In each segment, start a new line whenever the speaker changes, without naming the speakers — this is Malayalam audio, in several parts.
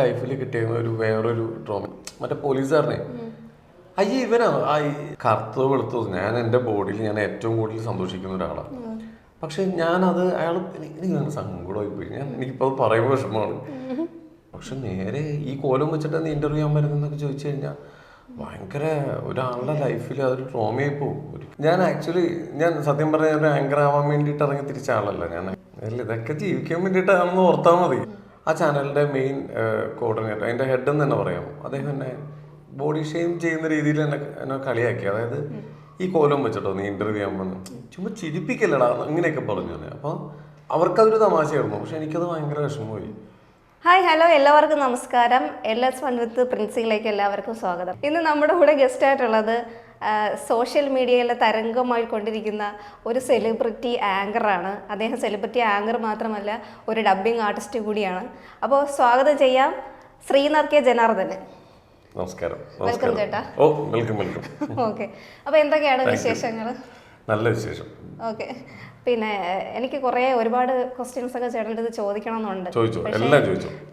ലൈഫിൽ കിട്ടിയ ഒരു വേറൊരു ട്രോമ മറ്റേ പോലീസുകാരനെ അയ്യേ ഇവനാ കറുത്തോ വെളുത്തോ ഞാൻ എൻ്റെ ബോഡിയിൽ ഞാൻ ഏറ്റവും കൂടുതൽ സന്തോഷിക്കുന്ന ഒരാളാണ്. പക്ഷെ ഞാനത് അയാൾ എനിക്ക് സങ്കടമായി പോയി. എനിക്കിപ്പോൾ അത് പറയുമ്പോൾ വിഷമമാണ്. പക്ഷെ നേരെ ഈ കോലം വെച്ചിട്ട് നീ ഇന്റർവ്യൂ ചെയ്യാൻ വരുന്നതെന്നൊക്കെ ചോദിച്ചു കഴിഞ്ഞാൽ ഭയങ്കര ഒരാളുടെ ലൈഫിൽ അതൊരു ട്രോമയായി പോകും. ഞാൻ സത്യം പറഞ്ഞ ഒരു ആങ്കർ ആവാൻ വേണ്ടിയിട്ട് ഇറങ്ങി തിരിച്ച ആളല്ല ഞാൻ. ഇതൊക്കെ ജീവിക്കാൻ വേണ്ടിയിട്ടാണെന്ന് ഓർത്താൽ മതി. ആ ചാനലിന്റെ മെയിൻ കോർഡിനേറ്റർ, അതിന്റെ ഹെഡ് എന്ന് തന്നെ പറയാം, അദ്ദേഹം എന്നെ ബോഡി ഷെയിം ചെയ്യുന്ന രീതിയിൽ എന്നെ കളിയാക്കി. അതായത് ഈ കോലം വെച്ചിട്ടോ നീ ഇന്റർവ്യൂ ചെയ്യാൻ വന്ന് ചുമ്മാ ചിരിപ്പിക്കല്ലടാ അങ്ങനെയൊക്കെ പറഞ്ഞു തന്നെ. അപ്പോൾ അവർക്കതൊരു തമാശയായിരുന്നു. പക്ഷെ എനിക്കത് ഭയങ്കര വിഷമമായി.
ഹായ് ഹലോ, എല്ലാവർക്കും നമസ്കാരം. LS Fun with പ്രിൻസിലേക്ക് എല്ലാവർക്കും സ്വാഗതം. ഇന്ന് നമ്മുടെ കൂടെ ഗസ്റ്റ് ആയിട്ടുള്ളത് സോഷ്യൽ മീഡിയയിലെ തരംഗമായി കൊണ്ടിരിക്കുന്ന ഒരു സെലിബ്രിറ്റി ആങ്കറാണ്. അദ്ദേഹം സെലിബ്രിറ്റി ആങ്കർ മാത്രമല്ല, ഒരു ഡബ്ബിംഗ് ആർട്ടിസ്റ്റ് കൂടിയാണ്. അപ്പോൾ സ്വാഗതം ചെയ്യാം ശ്രീനാഥ് കെ ജനാർദ്ദനൻ.
നമസ്കാരം.
വെൽക്കം ചേട്ടാ.
ഓ വെൽക്കം വെൽക്കം.
ഓക്കെ, അപ്പോൾ എന്തൊക്കെയാണ് വിശേഷങ്ങൾ?
നല്ല വിശേഷം.
ഓക്കെ, പിന്നെ എനിക്ക് ഒരുപാട് ക്വസ്റ്റ്യൻസ് ഒക്കെ ചേട്ടൻ്റെ അടുത്ത് ചോദിക്കണമെന്നുണ്ട്.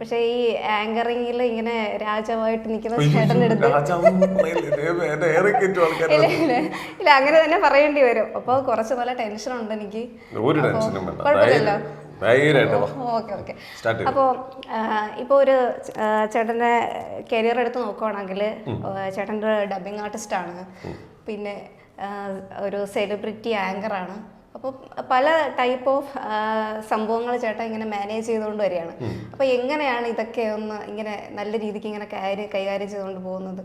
പക്ഷേ ഈ ആങ്കറിംഗിൽ ഇങ്ങനെ രാജാവായിട്ട് നിൽക്കുന്ന ചേട്ടൻ്റെ അടുത്ത് ഇല്ല അങ്ങനെ തന്നെ പറയേണ്ടി വരും. അപ്പോൾ കുറച്ച് നല്ല ടെൻഷനുണ്ട് എനിക്ക്. കുഴപ്പമില്ലല്ലോ. ഓക്കെ. അപ്പോൾ ഇപ്പോൾ ഒരു ചേട്ടൻ്റെ കരിയർ എടുത്ത് നോക്കുകയാണെങ്കിൽ ചേട്ടൻ്റെ ഡബ്ബിംഗ് ആർട്ടിസ്റ്റാണ്, പിന്നെ ഒരു സെലിബ്രിറ്റി ആങ്കറാണ്. അപ്പോൾ പല ടൈപ്പ് ഓഫ് സംഭവങ്ങൾ ചേട്ടൻ ഇങ്ങനെ മാനേജ് ചെയ്തുകൊണ്ട് വരികയാണ്. അപ്പോൾ എങ്ങനെയാണ് ഇതൊക്കെ ഒന്ന് ഇങ്ങനെ നല്ല രീതിക്ക് ഇങ്ങനെ കൈകാര്യം ചെയ്തുകൊണ്ട് പോകുന്നത്?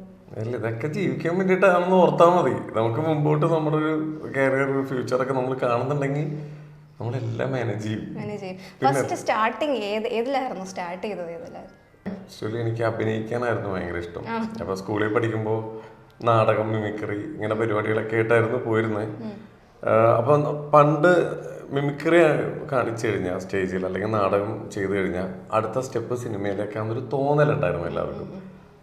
ഇതൊക്കെ ജീവിക്കാൻ വേണ്ടിയിട്ടാണെന്ന് ഓർത്താൽ മതി. നമുക്ക് മുമ്പോട്ട് നമ്മുടെ ഒരു കരിയർ ഫ്യൂച്ചറൊക്കെ നമ്മൾ കാണുന്നുണ്ടെങ്കിൽ നമ്മളെല്ലാം മാനേജ് ചെയ്യും.
ഫസ്റ്റ് സ്റ്റാർട്ടിങ് ഏതിലായിരുന്നു സ്റ്റാർട്ട് ചെയ്തത്?
ആക്ച്വലി എനിക്ക് അഭിനയിക്കാനായിരുന്നു ഭയങ്കര ഇഷ്ടം. അപ്പോൾ സ്കൂളിൽ പഠിക്കുമ്പോൾ നാടകം, മിമിക്രി ഇങ്ങനെ പരിപാടികളൊക്കെ ആയിട്ടായിരുന്നു പോയിരുന്നത്. അപ്പം പണ്ട് മിമിക്രി കാണിച്ചു കഴിഞ്ഞാൽ സ്റ്റേജിൽ അല്ലെങ്കിൽ നാടകം ചെയ്തു കഴിഞ്ഞാൽ അടുത്ത സ്റ്റെപ്പ് സിനിമയിലേക്കാണെന്നൊരു തോന്നലുണ്ടായിരുന്നു എല്ലാവർക്കും.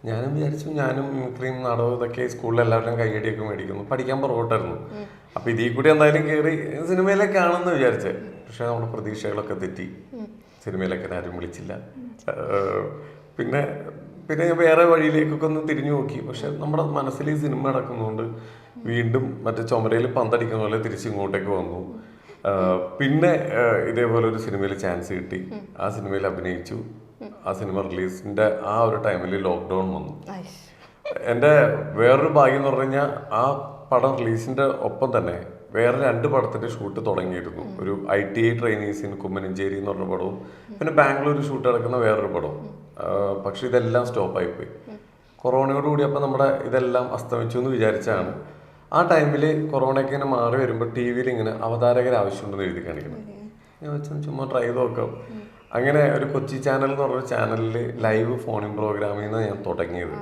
ഞാനും വിചാരിച്ചു ഞാനും മിമിക്രിയും നാടകവും ഇതൊക്കെ സ്കൂളിൽ എല്ലാവരും കൈയടിയൊക്കെ മേടിക്കുന്നു, പഠിക്കാൻ പുറകോട്ടായിരുന്നു. അപ്പം ഇതിൽ കൂടി എന്തായാലും കയറി സിനിമയിലേക്കാണെന്ന് വിചാരിച്ചേ. പക്ഷെ നമ്മുടെ പ്രതീക്ഷകളൊക്കെ തെറ്റി. സിനിമയിലേക്ക് ആരും വിളിച്ചില്ല. പിന്നെ വേറെ വഴിയിലേക്കൊക്കെ ഒന്ന് തിരിഞ്ഞു നോക്കി. പക്ഷെ നമ്മുടെ മനസ്സിൽ ഈ സിനിമ നടക്കുന്നതുകൊണ്ട് വീണ്ടും മറ്റേ ചുമരയിൽ പന്തടിക്കുന്ന പോലെ തിരിച്ചിങ്ങോട്ടേക്ക് വന്നു. പിന്നെ ഇതേപോലെ ഒരു സിനിമയിൽ ചാൻസ് കിട്ടി. ആ സിനിമയിൽ അഭിനയിച്ചു. ആ സിനിമ റിലീസിന്റെ ആ ഒരു ടൈമിൽ ലോക്ക്ഡൗൺ വന്നു. എൻ്റെ വേറൊരു ഭാഗ്യം എന്ന് പറഞ്ഞു കഴിഞ്ഞാൽ ആ പടം റിലീസിന്റെ ഒപ്പം തന്നെ വേറെ 2 പടത്തിന്റെ ഷൂട്ട് തുടങ്ങിയിരുന്നു. ഒരു ITI ട്രെയിനീസ് ഇൻ കുമ്മനഞ്ചേരി എന്ന് പറഞ്ഞ പടവും പിന്നെ ബാംഗ്ലൂർ ഷൂട്ട് നടക്കുന്ന വേറൊരു പടവും. പക്ഷെ ഇതെല്ലാം സ്റ്റോപ്പായിപ്പോയി കൊറോണയോടുകൂടി. അപ്പം നമ്മുടെ ഇതെല്ലാം അസ്തമിച്ചു എന്ന് വിചാരിച്ചാണ്. ആ ടൈമിൽ കൊറോണയൊക്കെ ഇങ്ങനെ മാറി വരുമ്പോൾ TV ഇങ്ങനെ അവതാരകർ ആവശ്യമുണ്ടെന്ന് എഴുതി കാണിക്കണം. ഞാൻ വെച്ചാൽ ചുമ്മാ ട്രൈ ചെയ്ത് നോക്കാം. അങ്ങനെ ഒരു കൊച്ചി ചാനൽ എന്ന് പറഞ്ഞ ചാനലിൽ ലൈവ് ഫോണിൻ പ്രോഗ്രാമിൽ നിന്ന് ഞാൻ തുടങ്ങിയത്.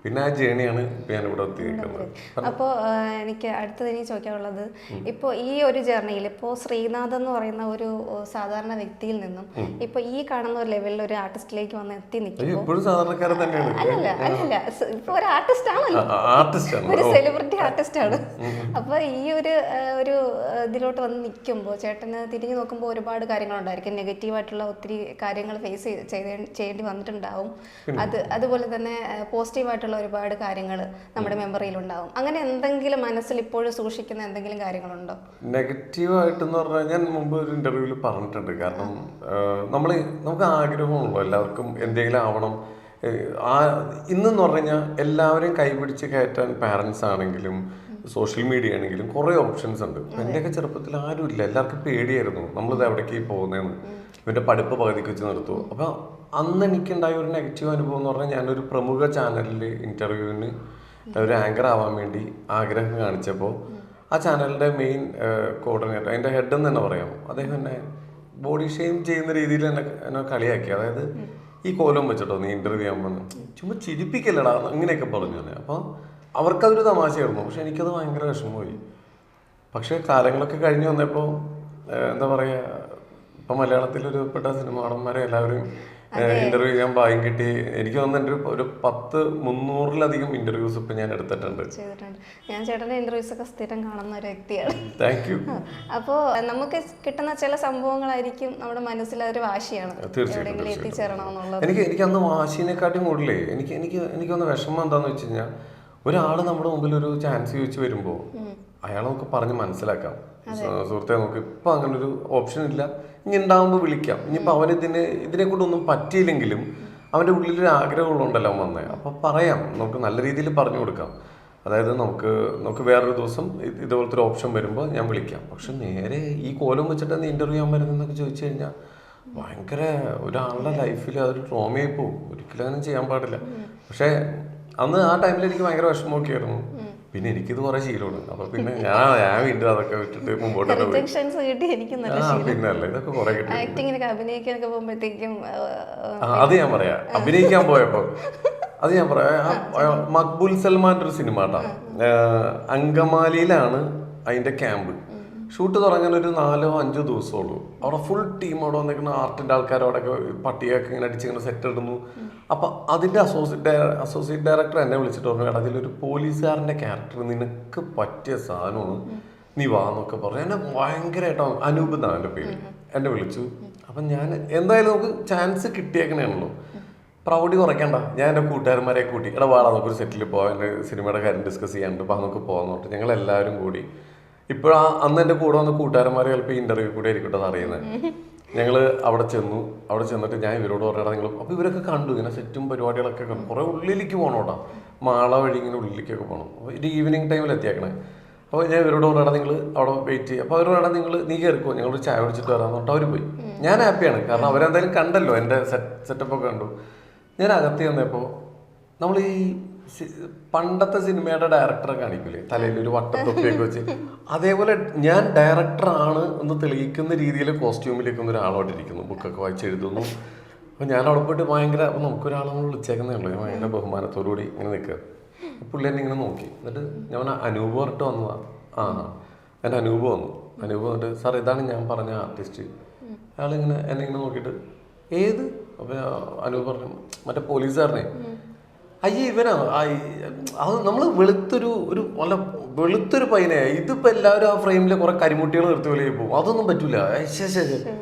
പിന്നെ ആ ജേണിയാണ് ഇപ്പം ഞാനിവിടെ എത്തിയിരിക്കുന്നത്.
അപ്പോൾ എനിക്ക് അടുത്തത് ഇനി ചോദിക്കാനുള്ളത്, ഇപ്പോൾ ഈ ഒരു ജേർണിയിൽ ഇപ്പോൾ ശ്രീനാഥ് എന്ന് പറയുന്ന ഒരു സാധാരണ വ്യക്തിയിൽ നിന്നും ഇപ്പോൾ ഈ കാണുന്ന ഒരു ലെവലിൽ ഒരു ആർട്ടിസ്റ്റിലേക്ക് വന്ന് എത്തി നിൽക്കുമ്പോൾ അല്ലല്ല ഇപ്പോൾ ഒരു ആർട്ടിസ്റ്റ് ആണല്ലോ, ഒരു സെലിബ്രിറ്റി ആർട്ടിസ്റ്റ് ആണ്. അപ്പോൾ ഈ ഒരു ഇതിലോട്ട് വന്ന് നിൽക്കുമ്പോൾ ചേട്ടന് തിരിഞ്ഞു നോക്കുമ്പോൾ ഒരുപാട് കാര്യങ്ങളുണ്ടായിരിക്കും. നെഗറ്റീവായിട്ടുള്ള ഒത്തിരി കാര്യങ്ങൾ ഫേസ് ചെയ്യേണ്ടി വന്നിട്ടുണ്ടാവും. അതുപോലെ തന്നെ പോസിറ്റീവായിട്ടുള്ള ഒരുപാട് കാര്യങ്ങൾ നമ്മുടെ മെമ്മറിയിലുണ്ടാവും. അങ്ങനെ എന്തെങ്കിലും മനസ്സിൽ ഇപ്പോഴും സൂക്ഷിക്കുന്ന എന്തെങ്കിലും കാര്യങ്ങളുണ്ടോ?
നെഗറ്റീവായിട്ടെന്ന് പറഞ്ഞാൽ ഞാൻ മുമ്പ് ഒരു ഇന്റർവ്യൂവിൽ പറഞ്ഞിട്ടുണ്ട്. കാരണം നമുക്ക് ആഗ്രഹമുള്ളൂ എല്ലാവർക്കും എന്തെങ്കിലും ആവണം. ഇന്നെന്ന് പറഞ്ഞു കഴിഞ്ഞാൽ എല്ലാവരെയും കൈപിടിച്ച് കയറ്റാൻ പാരൻസ് ആണെങ്കിലും സോഷ്യൽ മീഡിയ ആണെങ്കിലും കുറേ ഓപ്ഷൻസ് ഉണ്ട്. എൻ്റെയൊക്കെ ചെറുപ്പത്തിൽ ആരും ഇല്ല. എല്ലാവർക്കും പേടിയായിരുന്നു നമ്മളിത് എവിടേക്ക് പോകുന്നതെന്ന്. ഇവൻ്റെ പഠിപ്പ് പകുതിക്ക് വെച്ച് നിർത്തുമോ. അപ്പോൾ അന്ന് എനിക്കുണ്ടായ ഒരു നെഗറ്റീവ് അനുഭവം എന്ന് പറഞ്ഞാൽ ഞാനൊരു പ്രമുഖ ചാനലിൽ ഇൻ്റർവ്യൂവിന് ഒരു ആങ്കർ ആവാൻ വേണ്ടി ആഗ്രഹം കാണിച്ചപ്പോൾ ആ ചാനലിൻ്റെ മെയിൻ കോർഡിനേറ്റർ, അതിൻ്റെ ഹെഡ് എന്ന് തന്നെ പറയാം, അദ്ദേഹം എന്നെ ബോഡി ഷെയിം ചെയ്യുന്ന രീതിയിൽ എന്നെ കളിയാക്കി. അതായത് ഈ കോലം വെച്ചിട്ടോ നീ ഇൻ്റർവ്യൂ ചെയ്യാൻ വന്ന് ചുമ്മാ ചിരിപ്പിക്കല്ലടാ അങ്ങനെയൊക്കെ പറഞ്ഞു തന്നെ. അപ്പോൾ അവർക്കതൊരു തമാശയായിരുന്നു. പക്ഷെ എനിക്കത് ഭയങ്കര വിഷമമായി. പക്ഷേ കാലങ്ങളൊക്കെ കഴിഞ്ഞ് വന്നപ്പോൾ എന്താ പറയുക, ഇപ്പം മലയാളത്തിലൊരു പെട്ട സിനിമാടന്മാരെ എല്ലാവരും ഇന്റർവ്യൂ ചെയ്യാൻ ഭാഗ്യം കിട്ടി. എനിക്ക് തോന്നുന്നു എൻ്റെ ഒരു 300-ലധികം ഇന്റർവ്യൂസ് ഇപ്പൊ ഞാൻ എടുത്തിട്ടുണ്ട്.
ഞാൻ ചേട്ടൻ്റെ ഇന്റർവ്യൂസ് ഒക്കെ സ്ഥിരം കാണുന്ന ഒരു വ്യക്തിയാണ്.
Thank you.
അപ്പോൾ നമുക്ക് കിട്ടുന്ന ചില സംഭവങ്ങളായിരിക്കും നമ്മുടെ മനസ്സിൽ ഒരു വാശിയാണ് എവിടെയെങ്കിലും എത്തിച്ചേരണമെന്നുള്ളത്.
എനിക്ക് അന്ന് വാശിനെക്കാട്ടും കൂടുതലേ എനിക്കൊന്ന് വിഷമം എന്താന്ന് വെച്ച് കഴിഞ്ഞാൽ, ഒരാൾ നമ്മുടെ മുമ്പിൽ ഒരു ചാൻസ് ചോദിച്ചു വരുമ്പോൾ അയാളെ നമുക്ക് പറഞ്ഞ് മനസ്സിലാക്കാം, സുഹൃത്തെ നമുക്ക് ഇപ്പൊ അങ്ങനെ ഒരു ഓപ്ഷൻ ഇല്ല, ഇനി ഉണ്ടാവുമ്പോൾ വിളിക്കാം. ഇനിയിപ്പോൾ ഇതിനെ കൊണ്ടൊന്നും പറ്റിയില്ലെങ്കിലും അവൻ്റെ ഉള്ളിലൊരു ആഗ്രഹമുള്ളതുണ്ടല്ലോ വന്നേ, അപ്പോൾ പറയാം, നമുക്ക് നല്ല രീതിയിൽ പറഞ്ഞു കൊടുക്കാം. അതായത് നമുക്ക് വേറൊരു ദിവസം ഇതുപോലത്തെ ഒരു ഓപ്ഷൻ വരുമ്പോൾ ഞാൻ വിളിക്കാം. പക്ഷെ നേരെ ഈ കോലം വെച്ചിട്ട് ഇന്റർവ്യൂ ചെയ്യാൻ വരുന്നതെന്നൊക്കെ ചോദിച്ചു കഴിഞ്ഞാൽ ഭയങ്കര ഒരാളുടെ ലൈഫിൽ അതൊരു ട്രോമയായി പോകും. ഒരിക്കലും അങ്ങനെ ചെയ്യാൻ പാടില്ല. പക്ഷെ അന്ന് ആ ടൈമിൽ എനിക്ക് ഭയങ്കര വിഷമമൊക്കെ ആയിരുന്നു. പിന്നെ എനിക്കിത് കുറെ ശീലമാണ്. അപ്പൊ പിന്നെ ഞാൻ വീണ്ടും അതൊക്കെ വിട്ടിട്ട് മുമ്പോട്ട് പിന്നല്ലേ ഇതൊക്കെ കുറെ അത് ഞാൻ പറയാം. അഭിനയിക്കാൻ പോയപ്പോ അത് ഞാൻ പറയാം, മക്ബൂൽ സൽമാന്റെ ഒരു സിനിമ കേട്ടോ, അങ്കമാലിയിലാണ് അതിന്റെ ക്യാമ്പ്. ഷൂട്ട് തുടങ്ങാൻ ഒരു 4-5 ദിവസമുള്ളൂ. അവിടെ ഫുൾ ടീം അവിടെ വന്നിരിക്കുന്ന ആർട്ടിന്റെ ആൾക്കാരോടൊക്കെ പട്ടിയൊക്കെ ഇങ്ങനെ അടിച്ചിങ്ങനെ സെറ്റ് ഇടുന്നു. അപ്പൊ അതിന്റെ അസോസിയേറ്റ് ഡയറക്ടർ എന്നെ വിളിച്ചിട്ട് പറഞ്ഞു, എടാ അതിലൊരു പോലീസുകാരന്റെ ക്യാരക്ടർ നിനക്ക് പറ്റിയ സാധനമാണ്, നീ വാ എന്നൊക്കെ പറഞ്ഞു. എന്നെ ഭയങ്കരമായിട്ടോ, അനൂപ് എന്നാണ് എൻ്റെ പേര്, എന്നെ വിളിച്ചു. അപ്പൊ ഞാൻ എന്തായാലും നമുക്ക് ചാൻസ് കിട്ടിയേക്കണേണല്ലോ, പ്രൗഡി കുറയ്ക്കണ്ട. ഞാൻ എൻ്റെ കൂട്ടുകാരന്മാരെ കൂട്ടി, എടാ വാടാ നമുക്കൊരു സെറ്റിൽ പോകാൻ, എൻ്റെ സിനിമയുടെ കാര്യം ഡിസ്കസ് ചെയ്യാനുണ്ട്, അപ്പം നമുക്ക് പോകാന്ന് പറഞ്ഞിട്ട് ഞങ്ങൾ എല്ലാവരും കൂടി. അന്ന് എൻ്റെ കൂടെ വന്ന കൂട്ടുകാരന്മാരെ ചിലപ്പോൾ ഇന്റർവ്യൂ കൂടെ ആയിരിക്കട്ടെ അറിയുന്നത്. ഞങ്ങൾ അവിടെ ചെന്നിട്ട് ഞാൻ ഇവരോട് പറഞ്ഞാൽ നിങ്ങൾ, അപ്പോൾ ഇവരൊക്കെ കണ്ടു ഇങ്ങനെ സെറ്റും പരിപാടികളൊക്കെ കണ്ടു. കുറേ ഉള്ളിലേക്ക് പോകണോട്ടാ, മാള വഴി ഇങ്ങനെ ഉള്ളിലേക്കൊക്കെ പോകണം. അപ്പോൾ ഒരു ഈവനിങ് ടൈമിൽ എത്തിയേക്കണേ. അപ്പോൾ ഞാൻ ഇവരോട് പറഞ്ഞാൽ നിങ്ങൾ അവിടെ വെയിറ്റ് ചെയ്യും. അപ്പോൾ അവർ പറഞ്ഞാൽ നീ കയറിക്കോ, ഞങ്ങളൊരു ചായ കുടിച്ചിട്ട് വരാമെന്ന് പറഞ്ഞിട്ട് അവർ പോയി. ഞാൻ ഹാപ്പിയാണ്, കാരണം അവരെന്തായാലും കണ്ടല്ലോ, എൻ്റെ സെറ്റപ്പൊക്കെ കണ്ടു. ഞാൻ അകത്ത് ചെന്നപ്പോൾ നമ്മൾ ഈ പണ്ടത്തെ സിനിമയുടെ ഡയറക്ടറെ കാണിക്കൂലേ, തലയിൽ ഒരു വട്ടത്തൊപ്പിയൊക്കെ വെച്ച്, അതേപോലെ ഞാൻ ഡയറക്ടറാണ് എന്ന് തെളിയിക്കുന്ന രീതിയിൽ കോസ്റ്റ്യൂമിലേക്ക് ഒരാളോടെ ഇരിക്കുന്നു, ബുക്കൊക്കെ വായിച്ച് എഴുതുന്നു. അപ്പോൾ ഞാൻ അവിടെ പോയിട്ട് ഭയങ്കര, അപ്പോൾ നമുക്കൊരാളെ നമ്മൾ വിളിച്ചേക്കുന്നേ ഉള്ളൂ, ഞാൻ ഭയങ്കര ബഹുമാനത്തോടുകൂടി ഇങ്ങനെ നിൽക്കുക. പുള്ളി എന്നെ ഇങ്ങനെ നോക്കി, എന്നിട്ട് ഞാൻ അനൂപ് പറഞ്ഞിട്ട് വന്നതാണ്. എൻ്റെ അനൂപ് വന്നു. അനൂപ് വന്നിട്ട്, സാർ ഇതാണ് ഞാൻ പറഞ്ഞ ആർട്ടിസ്റ്റ്. അയാളിങ്ങനെ എന്നെ ഇങ്ങനെ നോക്കിയിട്ട്, ഏത്? അപ്പോൾ അനൂപ് പറഞ്ഞു, മറ്റേ പോലീസുകാരനെ. അയ്യേ ഇവനാ, അത് നമ്മൾ വെളുത്തൊരു പയ്യനെ, ഇതിപ്പോ എല്ലാവരും ആ ഫ്രെയിമിൽ കുറെ കരിമുട്ടികൾ നിർത്തി പോലെ പോകും, അതൊന്നും പറ്റൂല.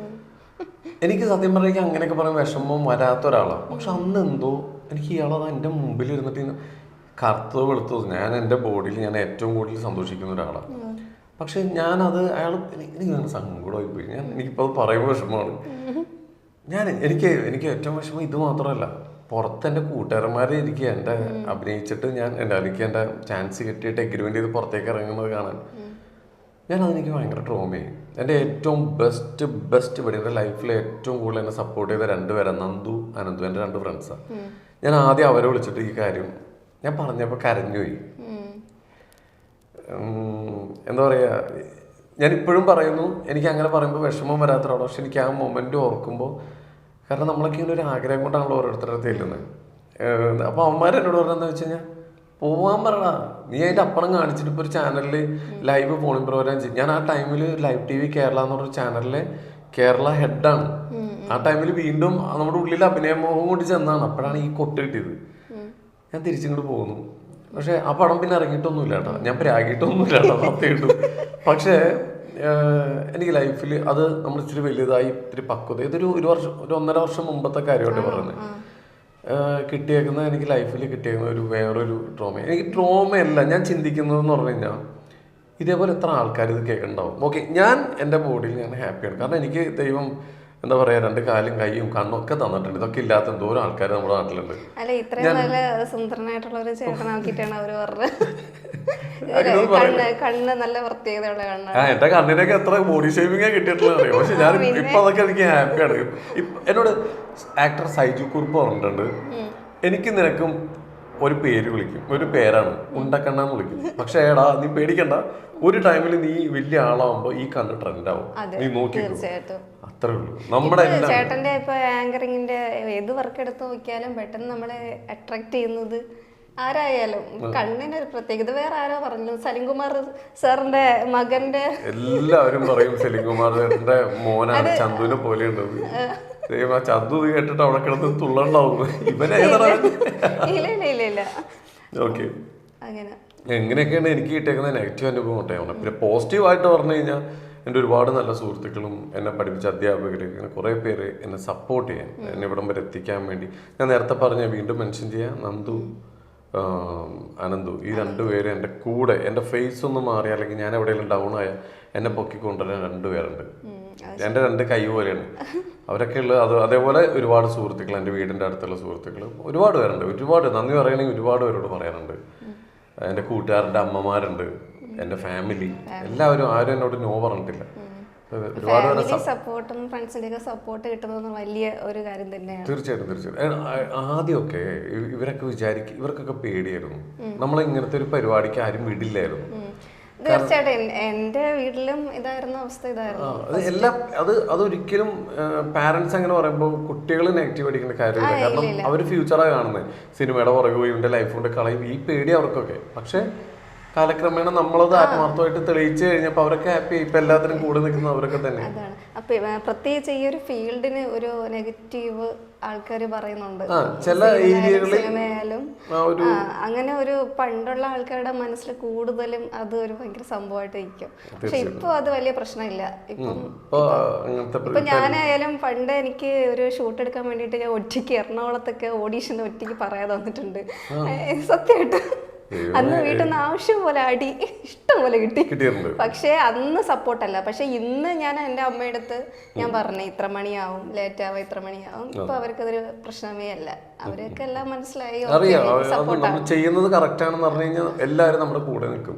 എനിക്ക് സത്യം പറഞ്ഞാൽ അങ്ങനെയൊക്കെ പറയാൻ വിഷമം വരാത്ത ഒരാളാണ്. പക്ഷെ അന്ന് എന്തോ എനിക്ക് ഇയാളത് എൻ്റെ മുമ്പിൽ ഇരുന്നിട്ട് കറുത്തോ വെളുത്തോ, ഞാൻ എൻ്റെ ബോഡിയിൽ ഞാൻ ഏറ്റവും കൂടുതൽ സന്തോഷിക്കുന്ന ഒരാളാണ്. പക്ഷെ ഞാനത് എനിക്ക് സങ്കടമായി പോയി. എനിക്കിപ്പോൾ അത് പറയുമ്പോൾ വിഷമമാണ്. എനിക്ക് ഏറ്റവും വിഷമം ഇത് മാത്രമല്ല, പുറത്ത് എൻ്റെ കൂട്ടുകാരന്മാരെ ഇരിക്കുക, എൻ്റെ അഭിനയിച്ചിട്ട് എനിക്ക് എൻ്റെ ചാൻസ് കിട്ടിയിട്ട് എഗ്രിമെന്റ് ചെയ്ത് പുറത്തേക്ക് ഇറങ്ങുന്നത് കാണാൻ അതെനിക്ക് ഭയങ്കര ട്രോമയായി. എൻ്റെ ഏറ്റവും ബെസ്റ്റ് ഇവിടെ എൻ്റെ ലൈഫിൽ ഏറ്റവും കൂടുതൽ എന്നെ സപ്പോർട്ട് ചെയ്ത 2 പേരാ, നന്ദു അനന്തു, എൻ്റെ 2 ഫ്രണ്ട്സാണ്. ഞാൻ ആദ്യം അവരെ വിളിച്ചിട്ട് ഈ കാര്യം ഞാൻ പറഞ്ഞപ്പോൾ കരഞ്ഞുപോയി. എന്താ പറയുക, ഞാൻ ഇപ്പോഴും പറയുന്നു, എനിക്ക് അങ്ങനെ പറയുമ്പോൾ വിഷമം വരാത്തൊരാളോ. പക്ഷെ എനിക്ക് ആ മൊമെന്റ് ഓർക്കുമ്പോൾ, കാരണം നമ്മളൊക്കെ ഇങ്ങനെ ഒരു ആഗ്രഹം കൊണ്ടാണല്ലോ ഓരോരുത്തരുടെ ചെല്ലുന്നത്. അപ്പോൾ അവന്മാരെന്നോട് പറഞ്ഞതെന്ന് വെച്ച് കഴിഞ്ഞാൽ, പോവാൻ പറയണ, നീ അതിൻ്റെ അപ്പുറം കാണിച്ചിട്ട് ഇപ്പോൾ ഒരു ചാനലിൽ ലൈവ് ഫോണിൻ പ്രോഗ്രാം ചെയ്യും. ഞാൻ ആ ടൈമിൽ ലൈവ് TV കേരള എന്ന് പറഞ്ഞൊരു ചാനലിലെ കേരള ഹെഡാണ്. ആ ടൈമിൽ വീണ്ടും നമ്മുടെ ഉള്ളിൽ അഭിനയമോഹം കൊണ്ട് ചെന്നാണ്. അപ്പോഴാണ് ഈ കൊട്ട് കിട്ടിയത്. ഞാൻ തിരിച്ചിങ്ങോട്ട് പോകുന്നു. പക്ഷെ ആ പടം പിന്നെ ഇറങ്ങിയിട്ടൊന്നുമില്ല കേട്ടോ, ഞാൻ പ്രാഗിയിട്ടൊന്നുമില്ല കേട്ടോ, സത്യമായിട്ടും. പക്ഷേ എനിക്ക് ലൈഫിൽ അത് നമ്മൾ ഇച്ചിരി വലുതായി, ഇത്തിരി പക്വത, ഇതൊരു 1.5 വർഷം മുമ്പത്തെ കാര്യമായിട്ട് പറയുന്നത്. എനിക്ക് ലൈഫിൽ കിട്ടിയേക്കുന്ന വേറൊരു ട്രോമ. എനിക്ക് ട്രോമയല്ല, ഞാൻ ചിന്തിക്കുന്നതെന്ന് പറഞ്ഞു കഴിഞ്ഞാൽ, ഇതേപോലെ എത്ര ആൾക്കാർ ഇത് കേൾക്കുന്നുണ്ടാവും. ഓക്കെ, ഞാൻ എൻ്റെ ബോഡിയിൽ ഞാൻ ഹാപ്പിയാണ്, കാരണം എനിക്ക് ദൈവം എന്താ പറയാ 2 കാലും കൈയും കണ്ണൊക്കെ തന്നിട്ടുണ്ട്. ഇതൊക്കെ ഇല്ലാത്ത എന്തോരം ആൾക്കാർ നമ്മുടെ നാട്ടിലുണ്ട്.
അല്ല, ഇത്രയും നല്ല സുന്ദരനായിട്ടുള്ള ഒരു ചേട്ടനാക്കിയിട്ടാണ് അവര് പറഞ്ഞത്. കണ്ണ് നല്ല പ്രത്യേകതയുള്ള കണ്ണാണ്.
എന്റെ കണ്ണിനൊക്കെ എത്ര ബോഡി ഷേപ്പിംഗ് കിട്ടിയിട്ടുള്ളത് അറിയാം. പക്ഷെ ഞാൻ ഇപ്പൊ അതൊക്കെ എനിക്ക് ഹാപ്പിയാണ്. എന്നോട് ആക്ടർ സൈജു കുറുപ്പ് പറഞ്ഞിട്ടുണ്ട്, എനിക്ക് നിനക്കും ഒരു പേര് വിളിക്കും, ഒരു പേരാണ് ഉണ്ടക്കണ്ണാന്ന് വിളിക്കും. പക്ഷെ എടാ നീ പേടിക്കണ്ട, ഒരു ടൈമിൽ നീ വലിയ ആളാവുമ്പോ ഈ കണ്ണ് ട്രെൻഡ് ആവും, നീ നോക്കി. അത്രേ ഉള്ളൂ. നമ്മുടെ
ചേട്ടന്റെ ഇപ്പൊ ആങ്കറിങ്ങിന്റെ ഏത് വർക്ക് എടുത്ത് നോക്കിയാലും പെട്ടെന്ന് നമ്മളെ അട്രാക്ട് ചെയ്യുന്നത് ആരായാലും കണ്ണിന്റെ ഒരു പ്രത്യേകത. വേറെ ആരോ പറഞ്ഞു, സലിംകുമാർ സാറിന്റെ മകന്റെ,
എല്ലാവരും പറയും സലിംകുമാറിന്റെ മോനാണ്, ചന്തുവിനെ പോലെ ഉണ്ടത്. ആ ചന്തു ഇത് കേട്ടിട്ട് അവിടെ കിടന്ന് തുള്ളണ്ടാവും ഇവനേതാ.
ഇല്ല
ഓക്കെ,
അങ്ങനെ
എങ്ങനെയൊക്കെയാണ് എനിക്ക് കിട്ടിയേക്കുന്ന നെഗറ്റീവ് അനുഭവം ഉണ്ടായിരുന്നു. പിന്നെ പോസിറ്റീവായിട്ട് പറഞ്ഞു കഴിഞ്ഞാൽ എൻ്റെ ഒരുപാട് നല്ല സുഹൃത്തുക്കളും എന്നെ പഠിപ്പിച്ച അധ്യാപകർ ഇങ്ങനെ കുറേ പേര് എന്നെ സപ്പോർട്ട് ചെയ്യാൻ, എന്നെ ഇവിടം വരെ എത്തിക്കാൻ വേണ്ടി. ഞാൻ നേരത്തെ പറഞ്ഞ വീണ്ടും മെൻഷൻ ചെയ്യാം, നന്ദു, അനന്തു, ഈ രണ്ടുപേരും എൻ്റെ കൂടെ എൻ്റെ ഫേസ് ഒന്ന് മാറി അല്ലെങ്കിൽ ഞാൻ എവിടെയെങ്കിലും ഡൗൺ ആയാൽ എന്നെ പൊക്കിക്കൊണ്ടുവരാൻ രണ്ടുപേരുണ്ട്. എൻ്റെ രണ്ട് കൈ പോലെയാണ് അവരൊക്കെ ഉള്ളത്. അതേപോലെ ഒരുപാട് സുഹൃത്തുക്കൾ, എൻ്റെ വീടിൻ്റെ അടുത്തുള്ള സുഹൃത്തുക്കൾ ഒരുപാട് പേരുണ്ട്. ഒരുപാട് നന്ദി പറയണമെങ്കിൽ ഒരുപാട് പേരോട് പറയാനുണ്ട്. എൻ്റെ കൂട്ടുകാരുടെ അമ്മമാരുണ്ട്, എൻ്റെ ഫാമിലി, എല്ലാവരും ആരും എന്നോട് നോ പറഞ്ഞിട്ടില്ല.
ഫാമിലി സപ്പോർട്ടും ഫ്രണ്ട്സിന്റെ ഒക്കെ സപ്പോർട്ട് കിട്ടുന്നത് വലിയ ഒരു കാര്യം തന്നെയാണ്.
തീർച്ചയായിട്ടും. ആദ്യമൊക്കെ ഇവരൊക്കെ ഇവർക്കൊക്കെ പേടിയായിരുന്നു. നമ്മളെ ഇങ്ങനത്തെ ഒരു പരിപാടിക്ക് ആരും വിടില്ലായിരുന്നു.
തീർച്ചയായിട്ടും എന്റെ വീട്ടിലും ഇതായിരുന്ന അവസ്ഥ ഇതായിരുന്നു.
അതൊരിക്കലും പാരന്റ്സ് അങ്ങനെ പറയുമ്പോൾ കുട്ടികൾ നെഗറ്റീവ് അടിക്കേണ്ട കാര്യമില്ല. കാരണം അവർ ഫ്യൂച്ചറാണ് കാണുന്നത്. സിനിമയുടെ പുറകെ പോയി ഇവന്റെ ലൈഫ് കൊണ്ട് കളയും, ഈ പേടി അവർക്കൊക്കെ. പക്ഷെ കാലക്രമേണ നമ്മളത് ആത്മാർത്ഥമായിട്ട് തെളിയിച്ചു കഴിഞ്ഞപ്പോൾ അവരൊക്കെ ഹാപ്പി. ഇപ്പൊ എല്ലാത്തിനും കൂടെ നിൽക്കുന്നത് അവരൊക്കെ തന്നെ.
അതാണ്. അപ്പൊ പ്രത്യേകിച്ച് ഈ ഒരു ഫീൽഡിന് ഒരു നെഗറ്റീവ് ആൾക്കാർ പറയുന്നുണ്ട്.
ചില ഏരിയകളിൽ
സിനിമയായാലും അങ്ങനെ ഒരു പണ്ടുള്ള ആൾക്കാരുടെ മനസ്സിൽ കൂടുതലും അത് ഒരു ഭയങ്കര സംഭവമായിട്ട് ഇരിക്കും. പക്ഷെ ഇപ്പൊ അത് വലിയ പ്രശ്നമില്ല. ഇപ്പൊ ഞാനായാലും പണ്ട് എനിക്ക് ഒരു ഷൂട്ട് എടുക്കാൻ വേണ്ടിയിട്ട് ഞാൻ ഒറ്റയ്ക്ക് എറണാകുളത്തൊക്കെ ഓഡീഷന് ഒറ്റയ്ക്ക് പറയാതെ വന്നിട്ടുണ്ട്. സത്യമായിട്ട് അന്ന് വീട്ടിൽ നിന്ന് ആവശ്യം പോലെ അടി ഇഷ്ടം പോലെ കിട്ടിയിട്ടുണ്ട്. പക്ഷെ അന്ന് സപ്പോർട്ടല്ല. പക്ഷെ ഇന്ന് ഞാൻ എൻ്റെ അമ്മയുടെ അടുത്ത് ഞാൻ പറഞ്ഞു ഇത്ര മണിയാവും, ലേറ്റ് ആവും, ഇത്ര മണിയാവും. ഇപ്പൊ അവർക്കതൊരു പ്രശ്നമേ അല്ല. അവരൊക്കെ എല്ലാം മനസ്സിലായി.
നമ്മൾ ചെയ്യുന്നത് കറക്റ്റ് ആണെന്ന് പറഞ്ഞു കഴിഞ്ഞാൽ എല്ലാവരും നമ്മുടെ കൂടെ നിൽക്കും.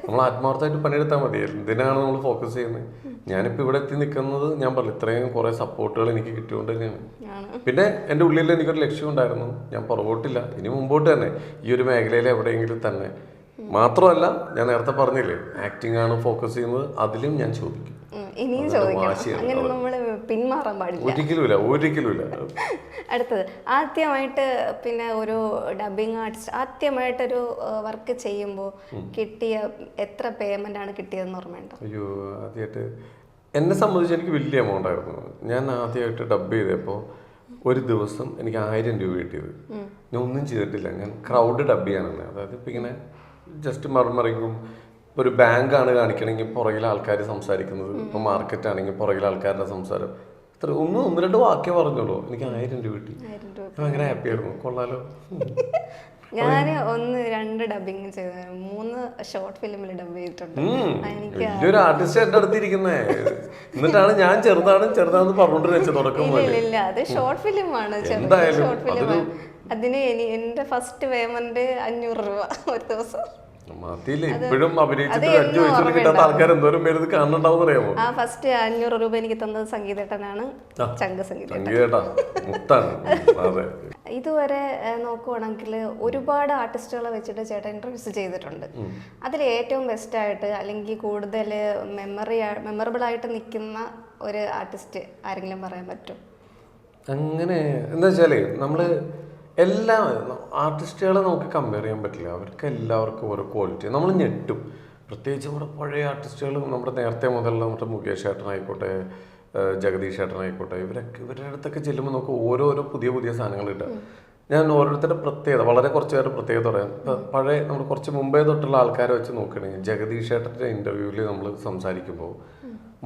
നമ്മൾ ആത്മാർത്ഥമായിട്ട് പണിയെടുത്താൽ മതി. എന്തിനാണ് നമ്മൾ ഫോക്കസ് ചെയ്യുന്നത്? ഞാനിപ്പോ ഇവിടെ എത്തി നിൽക്കുന്നത് ഞാൻ പറഞ്ഞു ഇത്രയും കുറെ സപ്പോർട്ടുകൾ എനിക്ക് കിട്ടിയോണ്ട് തന്നെയാണ്. പിന്നെ എൻ്റെ ഉള്ളിൽ എനിക്കൊരു ലക്ഷ്യം ഉണ്ടായിരുന്നു. ഞാൻ പുറകോട്ടില്ല, ഇനി മുമ്പോട്ട് തന്നെ ഈ ഒരു മേഖലയിൽ എവിടെയെങ്കിലും തന്നെ. മാത്രമല്ല ഞാൻ നേരത്തെ പറഞ്ഞില്ലേ, ആക്ടിംഗ് ആണ് ഫോക്കസ് ചെയ്യുന്നത്, അതിലും ഞാൻ ചോദിക്കും. ഒരിക്കലുമില്ല.
അടുത്തത്, ആദ്യമായിട്ട് പിന്നെ ഒരു ഡബിങ് ആർട്ടിസ്റ്റ് ആദ്യമായിട്ടൊരു വർക്ക് ചെയ്യുമ്പോൾ കിട്ടിയ എത്ര പേയ്മെന്റ് ആണ് കിട്ടിയതെന്ന് ഓർമ്മയുണ്ടോ?
അയ്യോ, ആദ്യമായിട്ട് എന്നെ സംബന്ധിച്ച് എനിക്ക് വലിയ എമൗണ്ട് ആയിരുന്നു. ഞാൻ ആദ്യമായിട്ട് ഡബ് ചെയ്തപ്പോൾ ഒരു ദിവസം എനിക്ക് 1000 രൂപ കിട്ടിയത്. ഞാൻ ഒന്നും ചെയ്തിട്ടില്ല. ഞാൻ ക്രൗഡ് ഡബ് ചെയ്യാനാണ്. അതായത് ഇപ്പം ഇങ്ങനെ ജസ്റ്റ് മറിങ്ങും. ഇപ്പോൾ ഒരു ബാങ്കാണ് കാണിക്കണമെങ്കിൽ പുറകിൽ ആൾക്കാർ സംസാരിക്കുന്നത്, ഇപ്പോൾ മാർക്കറ്റ് ആണെങ്കിൽ പുറകിൽ ആൾക്കാരുടെ സംസാരം, ഇത്ര ഒന്ന് രണ്ട് വാക്യം പറഞ്ഞോളൂ, എനിക്ക് 1000 രൂപ കിട്ടി. ഭയങ്കര ഹാപ്പി ആയിരുന്നു. കൊള്ളാലോ.
ഞാൻ 1-2 ഡബിങ് ചെയ്തു, 3 ഷോർട്ട് ഫിലിമിൽ ഡബ് ചെയ്തിട്ടുണ്ട്.
വലിയൊരു ആർട്ടിസ്റ്റ് എന്റെ അടുത്തിരിക്കുന്നേ. എന്നിട്ടാണ് ഞാൻ ചെറുതാണെന്ന് പറഞ്ഞോണ്ടിരുന്നത് തുടക്കം.
ഇല്ല, അത് ഷോർട്ട് ഫിലിമാണ്. Short film. അതിന് എന്റെ ഫസ്റ്റ് പേയ്മെന്റ് 500 രൂപ ഒരു ദിവസം.
ഇപ്പോഴും അഭിനയിച്ചിട്ട് 5 വയസ്സിൽ കിട്ടാത്ത ആൾക്കാർ എന്തോരം പേര് കാണുന്നുണ്ടാവും അറിയാമോ?
ആ ഫസ്റ്റ് 500 രൂപ എനിക്ക് തന്നത് സംഗീതേട്ടനാണ്. ചങ്ക സംഗീതേട്ടൻ. ഇതുവരെ നോക്കുവാണെങ്കിൽ ഒരുപാട് ആർട്ടിസ്റ്റുകളെ വെച്ചിട്ട് ചേട്ടൻ ഇന്റർവ്യൂസ് ചെയ്തിട്ടുണ്ട്. അതിൽ ഏറ്റവും ബെസ്റ്റ് ആയിട്ട് അല്ലെങ്കിൽ കൂടുതൽ മെമ്മറബിൾ ആയിട്ട് നിൽക്കുന്ന ഒരു ആർട്ടിസ്റ്റ് ആരെങ്കിലും പറയാൻ പറ്റും?
അങ്ങനെ എന്താ വെച്ചാല് നമ്മള് എല്ലാ ആർട്ടിസ്റ്റുകളെ നമുക്ക് കമ്പയർ ചെയ്യാൻ പറ്റില്ല. അവർക്ക് എല്ലാവർക്കും ഓരോ ക്വാളിറ്റി. നമ്മൾ ഞെട്ടും. പ്രത്യേകിച്ച് നമ്മുടെ പഴയ ആർട്ടിസ്റ്റുകൾ, നമ്മുടെ നേരത്തെ മുതലുള്ള നമ്മുടെ മുകേഷ് ഏട്ടനായിക്കോട്ടെ, ജഗദീഷ് ഏട്ടനായിക്കോട്ടെ, ഇവരുടെ അടുത്തൊക്കെ ചെല്ലുമ്പോൾ നമുക്ക് ഓരോരോ പുതിയ സാധനങ്ങൾ കിട്ടുക. ഞാൻ ഓരോരുത്തരുടെ പ്രത്യേകത, വളരെ കുറച്ച് പേരുടെ പ്രത്യേകത പറയാം. പഴയ നമ്മൾ കുറച്ച് മുമ്പേ തൊട്ടുള്ള ആൾക്കാരെ വെച്ച് നോക്കുകയാണെങ്കിൽ ജഗദീഷ് ഏട്ടൻ്റെ ഇൻ്റർവ്യൂവിൽ നമ്മൾ സംസാരിക്കുമ്പോൾ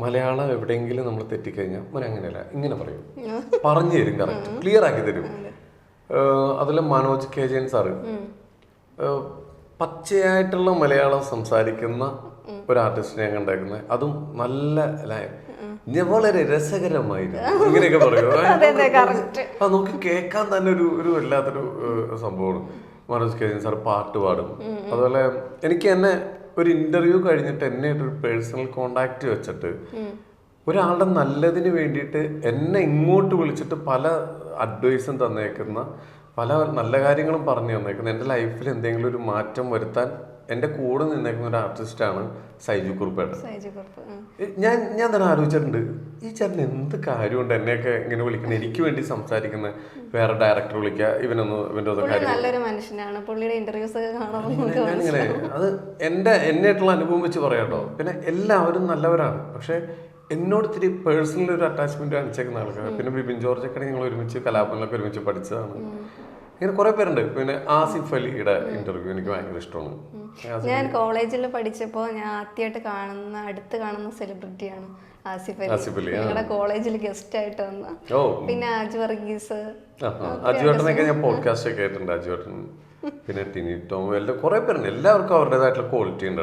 മലയാളം എവിടെയെങ്കിലും നമ്മൾ തെറ്റിക്കഴിഞ്ഞാൽ മോനെ അങ്ങനെയല്ല ഇങ്ങനെ പറയും, പറഞ്ഞു തരും, കറക്റ്റ് ക്ലിയർ ആക്കി തരും. അതിൽ മനോജ് കെ ജയൻ സാറ് പച്ചയായിട്ടുള്ള മലയാളം സംസാരിക്കുന്ന ഒരു ആർട്ടിസ്റ്റിനെ ഞാൻ കണ്ടേക്കുന്നത്. അതും നല്ല വളരെ രസകരമായിരുന്നു. ഇങ്ങനെയൊക്കെ പറയുമോ? അത് നമുക്ക് കേൾക്കാൻ തന്നെ ഒരു വല്ലാത്തൊരു സംഭവമാണ്. മനോജ് കെ ജയൻ സാർ പാട്ട് പാടും. അതുപോലെ എനിക്ക് എന്നെ ഒരു ഇന്റർവ്യൂ കഴിഞ്ഞിട്ട് എന്നെ ഒരു പേഴ്സണൽ കോണ്ടാക്ട് വെച്ചിട്ട് ഒരാളുടെ നല്ലതിന് വേണ്ടിയിട്ട് എന്നെ ഇങ്ങോട്ട് വിളിച്ചിട്ട് പല അഡ്വൈസും തന്നേക്കുന്ന, പല നല്ല കാര്യങ്ങളും പറഞ്ഞു തന്നേക്കുന്ന, എൻ്റെ ലൈഫിൽ എന്തെങ്കിലും ഒരു മാറ്റം വരുത്താൻ എൻ്റെ കൂടെ നിന്നേക്കുന്ന ഒരു ആർട്ടിസ്റ്റാണ് സൈജു കുറുപ്പേട്ടൻ. ഞാൻ തന്നെ ആലോചിച്ചിട്ടുണ്ട്, ഈ ചേട്ടൻ എന്ത് കാര്യമുണ്ട് എന്നെയൊക്കെ ഇങ്ങനെ വിളിക്കുന്നത്, എനിക്ക് വേണ്ടി സംസാരിക്കുന്ന വേറെ ഡയറക്ടർ വിളിക്കുക, ഇവൻ്റെ ഞാനിങ്ങനെ അത് എന്നെയായിട്ടുള്ള അനുഭവം വെച്ച് പറയാട്ടോ. പിന്നെ എല്ലാവരും നല്ലവരാണ്. പക്ഷെ എന്നോട് ഇത്തിരി പേഴ്സണലി ഒരു അറ്റാച്ച്മെന്റ് കാണിച്ചേക്കുന്ന ആൾക്കാർ. പിന്നെ ബിബിൻ ജോർജ് ഒക്കെ ഞങ്ങൾ ഒരുമിച്ച് കലാപങ്ങളിലൊക്കെ ഒരുമിച്ച് പഠിച്ചതാണ്. ഇങ്ങനെ കുറെ പേരുണ്ട്. പിന്നെ ആസിഫ് അലിയുടെ ഇന്റർവ്യൂ എനിക്ക് ഭയങ്കര ഇഷ്ടമാണ്.
ഞാൻ കോളേജിൽ പഠിച്ചപ്പോൾ ഞാൻ ആദ്യമായിട്ട് അടുത്ത് കാണുന്ന സെലിബ്രിറ്റിയാണ് ആസിഫ് അലി. ഞങ്ങളുടെ കോളേജിൽ ഗസ്റ്റ് ആയിട്ട് വന്ന. പിന്നെ അജു വർഗീസ്,
അജുവേട്ടനൊക്കെ ഞാൻ പോഡ്കാസ്റ്റ് ഒക്കെ കേട്ടിട്ടുണ്ട്. അജുവേട്ടൻ പിന്നെ ടിനി ടോം എല്ലാം കുറെ പേരുണ്ട്. എല്ലാവർക്കും അവരുടേതായിട്ടുള്ള ക്വാളിറ്റി ഉണ്ട്.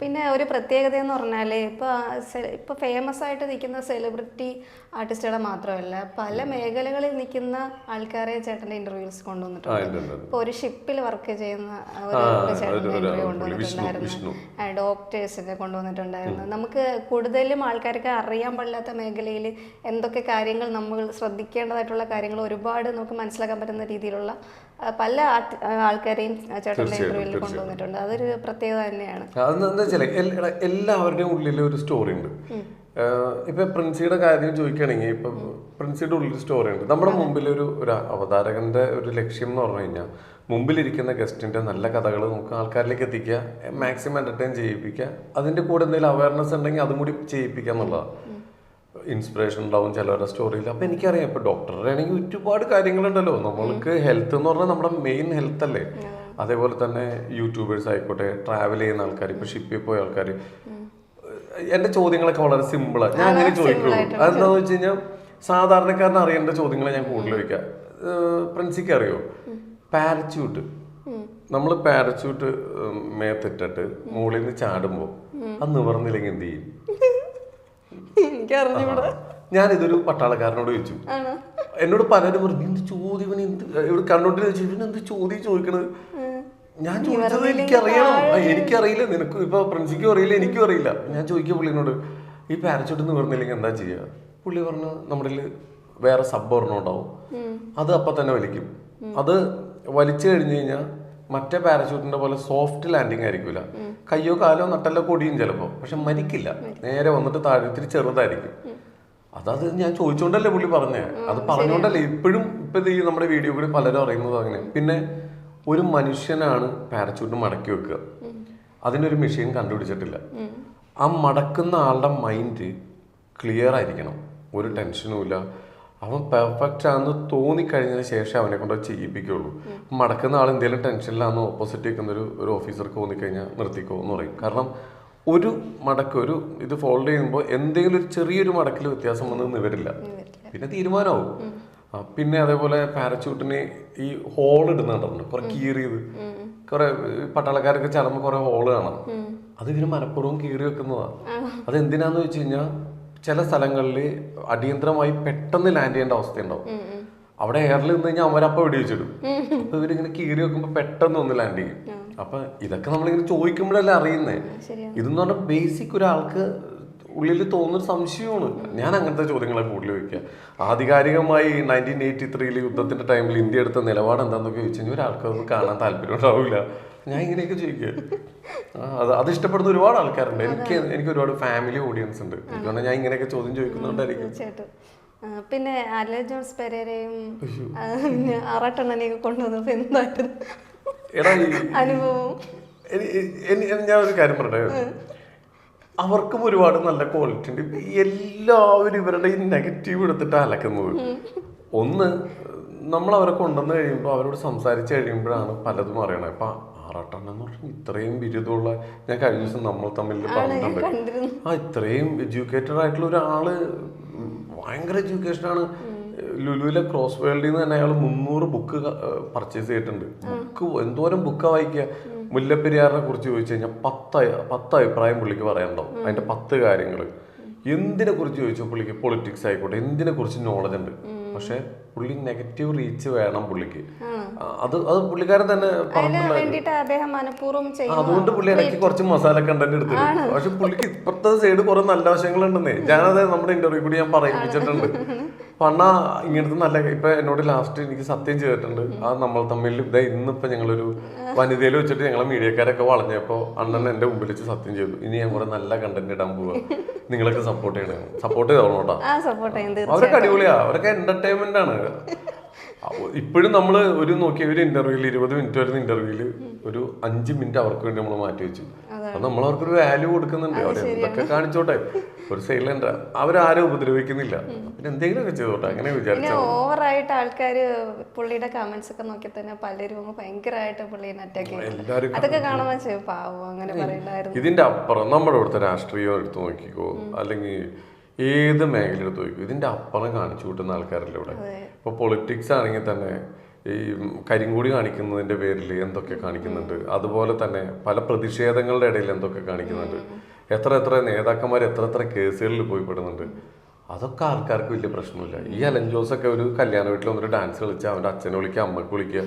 പിന്നെ ഒരു പ്രത്യേകത എന്ന് പറഞ്ഞാല് ഇപ്പൊ ഫേമസ് ആയിട്ട് നിൽക്കുന്ന സെലിബ്രിറ്റി ആർട്ടിസ്റ്റുകളെ മാത്രമല്ല, പല മേഖലകളിൽ നിൽക്കുന്ന ആൾക്കാരെ ചേട്ടന്റെ ഇന്റർവ്യൂസ് കൊണ്ടുവന്നിട്ടുണ്ട്. ഇപ്പൊ ഒരു ഷിപ്പിൽ വർക്ക് ചെയ്യുന്ന ഒരു ചേട്ടന്റെ ഇന്റർവ്യൂ കൊണ്ടുവന്നിട്ടുണ്ടായിരുന്നു, ഡോക്ടേഴ്സിനെ കൊണ്ടുവന്നിട്ടുണ്ടായിരുന്നു. നമുക്ക് കൂടുതലും ആൾക്കാർക്ക് അറിയാൻ പാടില്ലാത്ത മേഖലയിൽ എന്തൊക്കെ കാര്യങ്ങൾ നമ്മൾ ശ്രദ്ധിക്കേണ്ടതായിട്ടുള്ള കാര്യങ്ങൾ ഒരുപാട് നമുക്ക് മനസ്സിലാക്കാൻ പറ്റുന്ന രീതിയിലുള്ള പല ആൾക്കാരെയും ചേട്ടന്റെ ഇന്റർവ്യൂവിൽ കൊണ്ടുവന്നിട്ടുണ്ട്. അതൊരു പ്രത്യേകത തന്നെയാണ്.
അതെന്താ വെച്ചാൽ എല്ലാവരുടെയും ഉള്ളിൽ ഒരു സ്റ്റോറി ഉണ്ട്. ഇപ്പൊ പ്രിൻസിയുടെ കാര്യം ചോദിക്കുകയാണെങ്കിൽ ഇപ്പൊ പ്രിൻസിയുടെ ഉള്ളിൽ സ്റ്റോറി ഉണ്ട്. നമ്മുടെ മുമ്പിൽ ഒരു അവതാരകന്റെ ഒരു ലക്ഷ്യം എന്ന് പറഞ്ഞു കഴിഞ്ഞാൽ മുമ്പിലിരിക്കുന്ന ഗസ്റ്റിന്റെ നല്ല കഥകൾ നമുക്ക് ആൾക്കാരിലേക്ക് എത്തിക്കുക, മാക്സിമം എന്റർടൈൻ ചെയ്യിപ്പിക്കുക, അതിന്റെ കൂടെ എന്തെങ്കിലും അവയർനെസ് ഉണ്ടെങ്കിൽ അതും കൂടി ചെയ്യിപ്പിക്കുക എന്നുള്ളതാണ്. ഇൻസ്പിറേഷൻ ഉണ്ടാവും ചിലവരുടെ സ്റ്റോറിയിൽ. അപ്പൊ എനിക്കറിയാം, ഇപ്പൊ ഡോക്ടറുടെ ആണെങ്കിൽ ഒരുപാട് കാര്യങ്ങളുണ്ടല്ലോ. നമ്മൾക്ക് ഹെൽത്ത് എന്ന് പറഞ്ഞാൽ നമ്മുടെ മെയിൻ ഹെൽത്ത് അല്ലേ. അതേപോലെ തന്നെ യൂട്യൂബേഴ്സ് ആയിക്കോട്ടെ, ട്രാവൽ ചെയ്യുന്ന ആൾക്കാർ, ഇപ്പൊ ഷിപ്പിൽ പോയ ആൾക്കാർ. എന്റെ ചോദ്യങ്ങളൊക്കെ വളരെ സിമ്പിളാണ്. ഞാൻ അങ്ങനെ ചോദിക്കുള്ളൂ. അതെന്താന്ന് വെച്ച് കഴിഞ്ഞാൽ സാധാരണക്കാരന് അറിയേണ്ട ചോദ്യങ്ങളെ ഞാൻ കൂടുതൽ ചോദിക്കാം. പ്രിൻസിക്ക് അറിയോ പാരച്യൂട്ട്? നമ്മൾ പാരച്യൂട്ട് മേത്തിട്ടിട്ട് മുകളിൽ നിന്ന് ചാടുമ്പോ അത് നിവർന്നില്ലെങ്കിൽ എന്ത് ചെയ്യും? ഞാനിതൊരു പട്ടാളക്കാരനോട് ചോദിച്ചു. എന്നോട് പലരും പറഞ്ഞു എന്ത് ചോദ്യം, ഇവിടെ കണ്ടോണ്ടിരുന്ന ചോദിച്ചു എന്ത് ചോദ്യം ചോദിക്കണത്. ഞാൻ ചോദിച്ചത് എനിക്കറിയണം. എനിക്കറിയില്ല, നിനക്ക് ഇപ്പൊ പ്രിൻസിക്കും അറിയില്ല, എനിക്കും അറിയില്ല. ഞാൻ ചോദിക്കുക പുള്ളിനോട്, ഈ പാരച്യൂട്ട് നിവർന്നില്ലെങ്കിൽ എന്താ ചെയ്യുക? പുള്ളി പറഞ്ഞു നമ്മുടെ വേറെ സബ് ഒരെണ്ണം ഉണ്ടാവും, അത് അപ്പൊ തന്നെ വലിക്കും. അത് വലിച്ചു കഴിഞ്ഞു കഴിഞ്ഞാൽ മറ്റേ പാരച്യൂട്ടിന്റെ പോലെ സോഫ്റ്റ് ലാൻഡിങ് ആയിരിക്കില്ല. കയ്യോ കാലോ നട്ടല്ലോ കൊടിയും ചിലപ്പോ, പക്ഷെ മരിക്കില്ല. നേരെ വന്നിട്ട് താഴെ ഇത്തിരി ചെറുതായിരിക്കും. അതത് ഞാൻ ചോദിച്ചോണ്ടല്ലേ പുള്ളി പറഞ്ഞേ. അത് പറഞ്ഞോണ്ടല്ലേ ഇപ്പോഴും ഇപ്പൊ ഈ നമ്മുടെ വീഡിയോ കൂടി പലരും അറിയുന്നത് അങ്ങനെ. പിന്നെ ഒരു മനുഷ്യനാണ് പാരച്യൂട്ട് മടക്കി വെക്കുക. അതിനൊരു മെഷീൻ കണ്ടുപിടിച്ചിട്ടില്ല. ആ മടക്കുന്ന ആളുടെ മൈൻഡ് ക്ലിയർ ആയിരിക്കണം, ഒരു ടെൻഷനും ഇല്ല. അവൻ പെർഫെക്റ്റ് ആണെന്ന് തോന്നിക്കഴിഞ്ഞതിന് ശേഷം അവനെ കൊണ്ട് ചെയ്യിപ്പിക്കുള്ളൂ. മടക്കുന്ന ആൾ എന്തെങ്കിലും ടെൻഷനിലാണെന്ന് ഓപ്പോസിറ്റ് നിൽക്കുന്ന ഒരു ഓഫീസർക്ക് തോന്നിക്കഴിഞ്ഞാൽ നിർത്തിക്കോ എന്ന് പറയും. കാരണം ഒരു മടക്ക് ഇത് ഫോൾഡ് ചെയ്യുമ്പോൾ എന്തെങ്കിലും ഒരു ചെറിയൊരു മടക്കിൽ വ്യത്യാസം വന്ന് വരില്ല, പിന്നെ തീരുമാനമാവും. പിന്നെ അതേപോലെ പാരച്യൂട്ടിന് ഈ ഹോൾ ഇടുന്നുണ്ട്, കുറെ കീറിയത്. കുറെ പട്ടാളക്കാരൊക്കെ ചടമ്പ് കുറെ ഹോള് കാണാം. അത് ഇവര് മനഃപൂർവ്വം കീറി വെക്കുന്നതാണ്. അതെന്തിനാന്ന് വെച്ച് കഴിഞ്ഞാൽ ചില സ്ഥലങ്ങളിൽ അടിയന്തരമായി പെട്ടെന്ന് ലാൻഡ് ചെയ്യേണ്ട അവസ്ഥയുണ്ടാവും. അവിടെ എയറിൽ നിന്ന് കഴിഞ്ഞാൽ അവരപ്പം വെടിവെച്ചിടും. അപ്പൊ ഇവരിങ്ങനെ കീറി വെക്കുമ്പോ പെട്ടെന്ന് ഒന്ന് ലാൻഡ് ചെയ്യും. അപ്പൊ ഇതൊക്കെ നമ്മളിങ്ങനെ ചോദിക്കുമ്പോഴല്ലേ അറിയുന്നേ. ഇതെന്ന് പറഞ്ഞാൽ ബേസിക് ഒരാൾക്ക് ഉള്ളിൽ തോന്നുന്നൊരു സംശയമാണ്. ഞാൻ അങ്ങനത്തെ ചോദ്യങ്ങളെ കൂടുതൽ ചോദിക്കുക. ആധികാരികമായി 1983 യുദ്ധത്തിന്റെ ടൈമിൽ ഇന്ത്യ എടുത്ത നിലപാട് എന്താണെന്നൊക്കെ ചോദിച്ചു കഴിഞ്ഞാൽ ഒരാൾക്ക് അത് കാണാൻ താല്പര്യം ഉണ്ടാവില്ല. ഞാൻ ഇങ്ങനെയൊക്കെ ചോദിക്കുക. അത് ഇഷ്ടപ്പെടുന്ന ഒരുപാട് ആൾക്കാരുണ്ട്. എനിക്ക് ഒരുപാട് ഫാമിലി ഓഡിയൻസ് ഉണ്ട്. അതുകൊണ്ട് ഞാൻ ഇങ്ങനെയൊക്കെ ചോദ്യം ചോദിക്കുന്നുണ്ടായിരിക്കും.
പിന്നെ അലൻ ജോൺസ് പെരേരയും ആറാട്ടെണ്ണനെയൊക്കെ കൊണ്ടുവന്നപ്പോ എന്തായിരുന്നു അനുഭവം?
ഞാൻ ഒരു കാര്യം പറയട്ടെ, അവർക്കും ഒരുപാട് നല്ല ക്വാളിറ്റി ഉണ്ട്. എല്ലാവരും ഇവരുടെ ഈ നെഗറ്റീവ് എടുത്തിട്ട് അലക്കുന്നത്. ഒന്ന്, നമ്മൾ അവരെ കൊണ്ടുവന്ന് കഴിയുമ്പോൾ അവരോട് സംസാരിച്ച് കഴിയുമ്പോഴാണ് പലതും അറിയണത്. ഇപ്പൊ ആറാട്ടെണ്ണം എന്ന് പറഞ്ഞാൽ ഇത്രയും ബിരുദമുള്ള, ഞാൻ കഴിഞ്ഞ ദിവസം നമ്മൾ തമ്മിൽ പറഞ്ഞിട്ടുണ്ട്, ഇത്രയും എഡ്യൂക്കേറ്റഡ് ആയിട്ടുള്ള ഒരാള്, ഭയങ്കര എഡ്യൂക്കേഷനാണ്. ലുലുവിലെ ക്രോസ് വേൾഡിൽ നിന്ന് തന്നെ അയാൾ 300 ബുക്ക് പർച്ചേസ് ചെയ്തിട്ടുണ്ട്. ബുക്ക് എന്തോരം ബുക്കാ വായിക്കുക. മുല്ലപ്പെരിയാറിനെ കുറിച്ച് ചോദിച്ചു കഴിഞ്ഞാൽ 10 അഭിപ്രായം പുള്ളിക്ക് പറയാനുണ്ടാവും. അതിന്റെ 10 കാര്യങ്ങൾ. എന്തിനെ കുറിച്ച് ചോദിച്ചാൽ പുള്ളിക്ക് പൊളിറ്റിക്സ് ആയിക്കോട്ടെ എന്തിനെ കുറിച്ച് നോളജ് ഉണ്ട്. പക്ഷെ പുള്ളി നെഗറ്റീവ് റീച്ച് വേണം പുള്ളിക്ക്. അത് പുള്ളിക്കാരൻ തന്നെ അതുകൊണ്ട് പുള്ളി ഇടയ്ക്ക് കുറച്ച് മസാല കണ്ടന്റ് എടുത്തിട്ടുണ്ട്. പക്ഷെ പുള്ളിക്ക് ഇപ്പുറത്തെ സൈഡ് കുറെ നല്ല വശങ്ങളുണ്ടെന്നേ. ഞാനത് നമ്മുടെ ഇന്റർവ്യൂ കൂടി ഞാൻ പറയിപ്പിച്ചിട്ടുണ്ട്. പണ്ണ ഇങ്ങനത്തെ നല്ല, ഇപ്പൊ എന്നോട് ലാസ്റ്റ് എനിക്ക് സത്യം ചെയ്തിട്ടുണ്ട്. നമ്മൾ തമ്മിൽ ഇന്നിപ്പോ ഞങ്ങളൊരു വനിതയിൽ വെച്ചിട്ട് ഞങ്ങളെ മീഡിയക്കാരൊക്കെ വളഞ്ഞപ്പോ അണ്ണൻ എന്റെ മുമ്പിൽ വെച്ച് സത്യം ചെയ്തു, ഇനി ഞാൻ കുറെ നല്ല കണ്ടന്റ് ഇടാൻ പോവാ, നിങ്ങളൊക്കെ സപ്പോർട്ട് ചെയ്യണേ. സപ്പോർട്ട് ചെയ്തോളൂട്ടാ. അവരൊക്കെ അടിപൊളിയാ, അവരൊക്കെ എന്റർടൈൻമെന്റ് ആണ്. ഇപ്പോഴും നമ്മള് ഒരു നോക്കിയ ഒരു ഇന്റർവ്യൂല് 20 മിനിറ്റ് വരുന്ന ഇന്റർവ്യൂല് ഒരു 5 മിനിറ്റ് അവർക്ക് വേണ്ടി നമ്മൾ മാറ്റി വെച്ചു. അപ്പൊ നമ്മൾ അവർക്കൊരു വാല്യൂ കൊടുക്കുന്നുണ്ട്. അവർ എന്തൊക്കെ കാണിച്ചോട്ടെ. ഒരു സൈഡിലുണ്ട്, അവരാരും ഉപദ്രവിക്കുന്നില്ല, പിന്നെ എന്തെങ്കിലുമൊക്കെ ചെയ്തോട്ടെ അങ്ങനെ
പിന്നെ
വിചാരിച്ചു.
ഓവറായിട്ട് ആൾക്കാർ പുള്ളിയുടെ കമന്റ്സ് ഒക്കെ നോക്കി തന്നെ പലരും ഭയങ്കരമായിട്ട് പുള്ളിനെ അറ്റാക്ക് ചെയ്യുന്നുണ്ട്. അതൊക്കെ കാണുമ്പോൾ ചെയ്യും പാവം അങ്ങനെ പറയണ്ടായിരുന്നു.
ഇതിന്റെ അപ്പുറം നമ്മുടെ ഇവിടുത്തെ രാഷ്ട്രീയം എടുത്തു നോക്കിക്കോ, അല്ലെങ്കിൽ ഏത് മേഖല എടുത്ത് നോക്കിക്കോ, ഇതിന്റെ അപ്പുറം കാണിച്ചു കൂട്ടുന്ന ആൾക്കാരല്ലേ ഇവിടെ. ഇപ്പൊ പൊളിറ്റിക്സ് ആണെങ്കിൽ തന്നെ ഈ കരിങ്കൂടി കാണിക്കുന്നതിന്റെ പേരിൽ എന്തൊക്കെ കാണിക്കുന്നുണ്ട്, അതുപോലെ തന്നെ പല പ്രതിഷേധങ്ങളുടെ ഇടയിൽ എന്തൊക്കെ കാണിക്കുന്നുണ്ട്, എത്ര നേതാക്കന്മാർ എത്ര കേസുകളിൽ പോയി പെടുന്നുണ്ട്. അതൊക്കെ ആൾക്കാർക്ക് വലിയ പ്രശ്നമില്ല. ഈ അലൻ ജോസൊക്കെ ഒരു കല്യാണ വീട്ടിൽ വന്നിട്ട് ഡാൻസ് കളിച്ചാൽ അവൻ്റെ അച്ഛനെ വിളിക്കുക, അമ്മക്ക് വിളിക്കുക.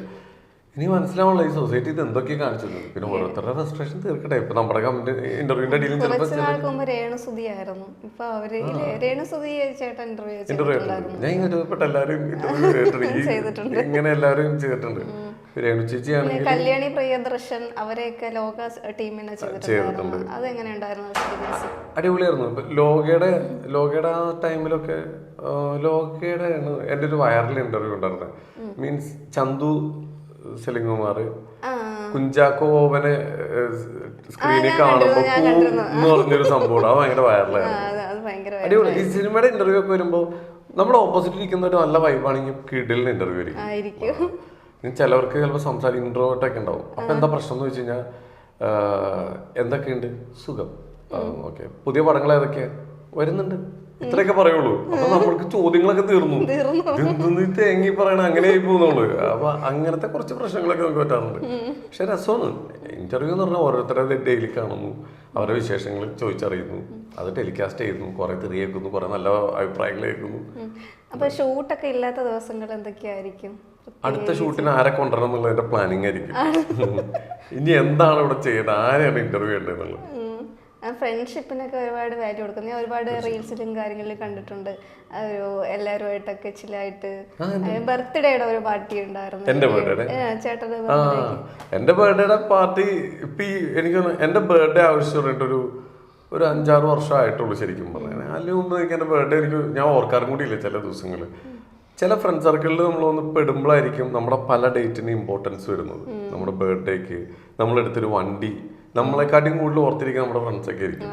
ഇനി മനസ്സിലാവുള്ള ഈ സൊസൈറ്റി ഇത് എന്തൊക്കെ കാണിച്ചിട്ടുണ്ട്. പിന്നെ ഓരോരുത്തരുടെ റെസ്ട്രേഷൻ തീർക്കട്ടെ. ഇപ്പൊ നമ്മുടെ ഇന്റർവ്യൂവിന്റെ ഇടയിൽ
രേണുസുതി ആയിരുന്നു, ഇപ്പൊ അവര് രേണുസുതി ചേട്ടൻ
ഇന്റർവ്യൂ ഞാൻ ഇങ്ങനെ പെട്ട എല്ലാവരും ഇന്റർവ്യൂ ചെയ്തിട്ടുണ്ട്, ഇങ്ങനെ എല്ലാവരും ചെയ്തിട്ടുണ്ട്. രേണു ചേച്ചി ആണെങ്കിൽ
കല്യാണി പ്രിയദർശൻ അവരെയൊക്കെ ലോക ടീമിനെ ചെയ്തിട്ടുണ്ട്. അതെങ്ങനെയുണ്ടായിരുന്നു?
അടിപൊളിയായിരുന്നു. ഇപ്പൊ ലോകയുടെ ആ ടൈമിലൊക്കെ ലോകയുടെ എൻ്റെ ഒരു വൈറൽ ഇന്റർവ്യൂ ഉണ്ടായിരുന്നത്. മീൻസ് ചന്തു സെലിംകുമാർ കുഞ്ചാക്കോ ബോബനെ സ്ക്രീനിൽ കാണുമ്പോ എന്ന് പറഞ്ഞൊരു സംഭവം അത് ഭയങ്കര വൈറലായിരുന്നു. അടിപൊളി. ഈ സിനിമയുടെ ഇന്റർവ്യൂ ഒക്കെ വരുമ്പോ നമ്മുടെ ഓപ്പോസിറ്റ് ഇരിക്കുന്ന ഒരു നല്ല വൈബാണെങ്കിൽ കിടിലിന് ഇന്റർവ്യൂ ആയിരിക്കും. ചിലവർക്ക് ചിലപ്പോൾ ഇൻട്രോവേർട്ടൊക്കെ ഉണ്ടാവും. അപ്പൊ എന്താ പ്രശ്നം എന്ന് വെച്ച് കഴിഞ്ഞാൽ എന്തൊക്കെയുണ്ട് സുഖം, ഓക്കെ, പുതിയ പടങ്ങൾ ഏതൊക്കെയാ വരുന്നുണ്ട്, ഇത്രയൊക്കെ പറയുള്ളൂ. അപ്പൊ നമ്മൾക്ക് ചോദ്യങ്ങളൊക്കെ തീർന്നു, എന്തൊന്ന് തേങ്ങി പറയണ അങ്ങനെ ആയി പോകുന്നുള്ളൂ. അപ്പൊ അങ്ങനത്തെ കുറച്ച് പ്രശ്നങ്ങളൊക്കെ നമുക്ക് പറ്റാറുണ്ട്. പക്ഷെ രസമാണ് ഇന്റർവ്യൂ എന്ന് പറഞ്ഞാൽ ഓരോരുത്തരെ ഡെയിലി കാണുന്നു, അവരുടെ വിശേഷങ്ങൾ ചോദിച്ചറിയുന്നു, അത് ടെലികാസ്റ്റ് ചെയ്യുന്നു, കുറെ തെറി കേൾക്കുന്നു, കുറെ നല്ല അഭിപ്രായങ്ങൾ കേൾക്കുന്നു.
അപ്പൊ ഷൂട്ടൊക്കെ ഇല്ലാത്ത ദിവസങ്ങൾ എന്തൊക്കെയായിരിക്കും?
അടുത്ത ഷൂട്ടിന് ആരെ കൊണ്ടുവരണം എന്നുള്ളതിന്റെ പ്ലാനിങ് ആയിരിക്കും. ഇനി എന്താണ് ഇവിടെ ചെയ്യേണ്ടത്, ആരെയാണ് ഇന്റർവ്യൂ ചെയ്യേണ്ടതെന്നുള്ളത്.
ഫ്രണ്ട്ഷിപ്പിനൊക്കെ ഒരുപാട് വാല്യൂ കൊടുക്കും. ഞാൻ ഒരുപാട് റീൽസിലും കാര്യങ്ങളിലും കണ്ടിട്ടുണ്ട്. ഒരു എല്ലാവരുമായിട്ടൊക്കെ ചില്ലായിട്ട് ബർത്ത്ഡേയുടെ ഒരു പാർട്ടി ഉണ്ടായിരുന്നു. ചേട്ടന്റെ
എന്റെ ബർത്ത്ഡേയുടെ പാർട്ടി ഇപ്പൊ എനിക്ക് എന്റെ ബർത്ത്ഡേ ആവശ്യം ഒരു 5-6 വർഷമായിട്ടുള്ളൂ ശരിക്കും പറഞ്ഞാൽ. അതിന് മുമ്പ് എനിക്ക് എന്റെ ബർത്ത്ഡേ ഞാൻ ഓർക്കാറും കൂടി ഇല്ല. ചില ദിവസങ്ങൾ ചില ഫ്രണ്ട് സർക്കിളിൽ നമ്മളൊന്ന് പെടുമ്പോഴായിരിക്കും നമ്മുടെ പല ഡേറ്റിന് ഇമ്പോർട്ടൻസ് വരുന്നത്. നമ്മുടെ ബർത്ത്ഡേക്ക് നമ്മളെടുത്തൊരു വണ്ടി, നമ്മളെക്കാട്ടിയും കൂടുതൽ ഓർത്തിരിക്കുക നമ്മുടെ ഫ്രണ്ട്സൊക്കെ ആയിരിക്കും.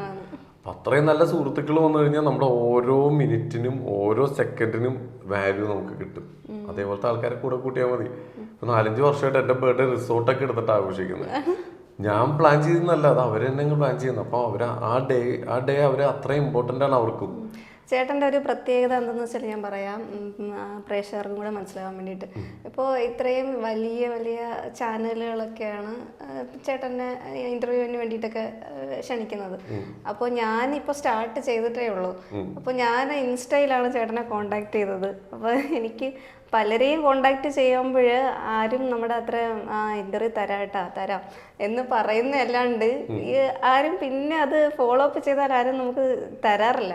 അപ്പം അത്രയും നല്ല സുഹൃത്തുക്കൾ വന്നു കഴിഞ്ഞാൽ നമ്മുടെ ഓരോ മിനിറ്റിനും ഓരോ സെക്കൻഡിനും വാല്യൂ നമുക്ക് കിട്ടും. അതേപോലത്തെ ആൾക്കാരെ കൂടെ കൂട്ടിയാൽ മതി. ഇപ്പം 4-5 വർഷമായിട്ട് എൻ്റെ ബർത്ത്ഡേ റിസോർട്ടൊക്കെ എടുത്തിട്ട് ആഘോഷിക്കുന്നത്. ഞാൻ പ്ലാൻ ചെയ്തെന്നല്ല, അത് അവർ തന്നെ പ്ലാൻ ചെയ്യുന്നത്. അപ്പോൾ അവർ ആ ഡേ അവർ അത്രയും ഇമ്പോർട്ടൻ്റ് ആണ് അവർക്കും.
ചേട്ടൻ്റെ ഒരു പ്രത്യേകത എന്തെന്ന് വെച്ചാൽ ഞാൻ പറയാം, പ്രേക്ഷകർക്കും കൂടെ മനസ്സിലാവാൻ വേണ്ടിയിട്ട്. ഇപ്പോൾ ഇത്രയും വലിയ വലിയ ചാനലുകളൊക്കെയാണ് ചേട്ടനെ ഇൻ്റർവ്യൂവിന് വേണ്ടിയിട്ടൊക്കെ ക്ഷണിക്കുന്നത്. അപ്പോൾ ഞാനിപ്പോൾ സ്റ്റാർട്ട് ചെയ്തിട്ടേ ഉള്ളൂ. അപ്പോൾ ഞാൻ ഇൻസ്റ്റയിലാണ് ചേട്ടനെ കോണ്ടാക്ട് ചെയ്തത്. അപ്പോൾ എനിക്ക് പലരെയും കോണ്ടാക്ട് ചെയ്യുമ്പോൾ ആരും നമ്മുടെ അത്ര ഇൻ്റർവ്യൂ തരാം എന്ന് പറയുന്നതല്ലാണ്ട് ആരും പിന്നെ അത് ഫോളോ അപ്പ് ചെയ്താൽ ആരും നമുക്ക് തരാറില്ല.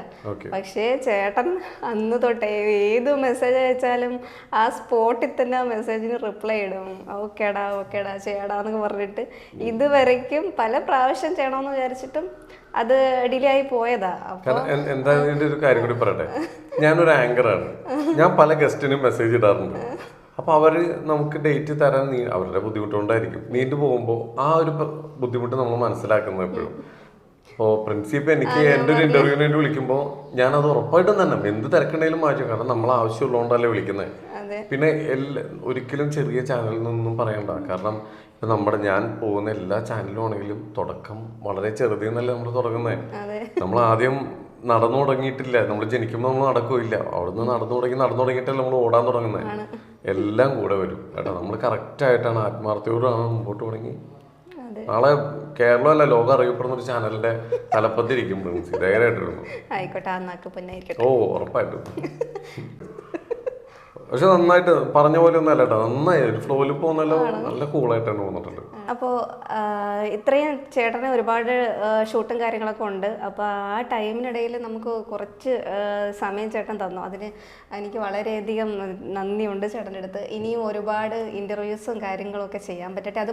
പക്ഷേ ചേട്ടൻ അന്ന് തൊട്ടേ ഏത് മെസ്സേജ് അയച്ചാലും ആ സ്പോട്ടിൽ തന്നെ ആ മെസ്സേജിന് റിപ്ലൈ ഇടും. ഓക്കേടാ ചെയ്യടാന്നൊക്കെ പറഞ്ഞിട്ട് ഇതുവരയ്ക്കും പല പ്രാവശ്യം ചെയ്യണമെന്ന് വിചാരിച്ചിട്ടും അത് ഡിലേ ആയി പോയതാ.
എന്താ ഒരു കാര്യം കൂടി പറയട്ടെ, ഞാനൊരു ആങ്കറാണ്. ഞാൻ പല ഗസ്റ്റിനും മെസ്സേജ് ഇടാറുണ്ട്. അപ്പൊ അവര് നമുക്ക് ഡേറ്റ് തരാൻ അവരുടെ ബുദ്ധിമുട്ടുകൊണ്ടായിരിക്കും നീണ്ടു പോകുമ്പോൾ ആ ഒരു ബുദ്ധിമുട്ട് നമ്മൾ മനസ്സിലാക്കുന്നത് എപ്പോഴും. അപ്പോൾ പ്രിൻസിപ്പൽ എനിക്ക് എൻ്റെ ഒരു ഇന്റർവ്യൂവിന് വേണ്ടി വിളിക്കുമ്പോൾ ഞാനത് ഉറപ്പായിട്ടും തന്നെ എന്ത് തിരക്കണ്ടെങ്കിലും മാറ്റും. കാരണം നമ്മൾ ആവശ്യമുള്ളതുകൊണ്ടല്ലേ വിളിക്കുന്നത്. പിന്നെ ഒരിക്കലും ചെറിയ ചാനലിൽ നിന്നൊന്നും പറയണ്ട. കാരണം ഇപ്പൊ ഞാൻ പോകുന്ന എല്ലാ ചാനലും ആണെങ്കിലും തുടക്കം വളരെ ചെറുതെന്നല്ലേ നമ്മൾ തുടങ്ങുന്നത്. നമ്മൾ ആദ്യം നടന്നു തുടങ്ങിയിട്ടില്ല. നമ്മൾ ജനിക്കുമ്പോൾ നമ്മൾ നടക്കില്ല. അവിടുന്ന് നടന്നു തുടങ്ങിയിട്ടല്ലേ നമ്മൾ ഓടാൻ തുടങ്ങുന്നത്. എല്ലാം കൂടെ വരും കേട്ടോ. നമ്മൾ കറക്റ്റ് ആയിട്ടാണ് ആത്മാർത്ഥയോടാണ് മുമ്പോട്ട് തുടങ്ങി നാളെ കേരളമല്ല ലോകം അറിയപ്പെടുന്ന ഒരു ചാനലിന്റെ തലപ്പത്തിരിക്കും ധൈര്യമായിട്ടിരുന്നു. ഓ ഉറപ്പായിട്ടും. പക്ഷെ നന്നായിട്ട് പറഞ്ഞ പോലെ ഒന്നും അല്ല കേട്ടോ, നന്നായി ഒരു ഫ്ലോയിൽ പോകുന്നല്ലോ, നല്ല കൂളായിട്ടാണ് പോകുന്നുണ്ട്.
അപ്പോൾ ഇത്രയും ചേട്ടന് ഒരുപാട് ഷൂട്ടും കാര്യങ്ങളൊക്കെ ഉണ്ട്. അപ്പോൾ ആ ടൈമിനിടയിൽ നമുക്ക് കുറച്ച് സമയം ചേട്ടൻ തന്നു. അതിന് എനിക്ക് വളരെയധികം നന്ദിയുണ്ട് ചേട്ടൻ്റെ അടുത്ത്. ഇനിയും ഒരുപാട് ഇൻ്റർവ്യൂസും കാര്യങ്ങളൊക്കെ ചെയ്യാൻ പറ്റട്ടെ. അത്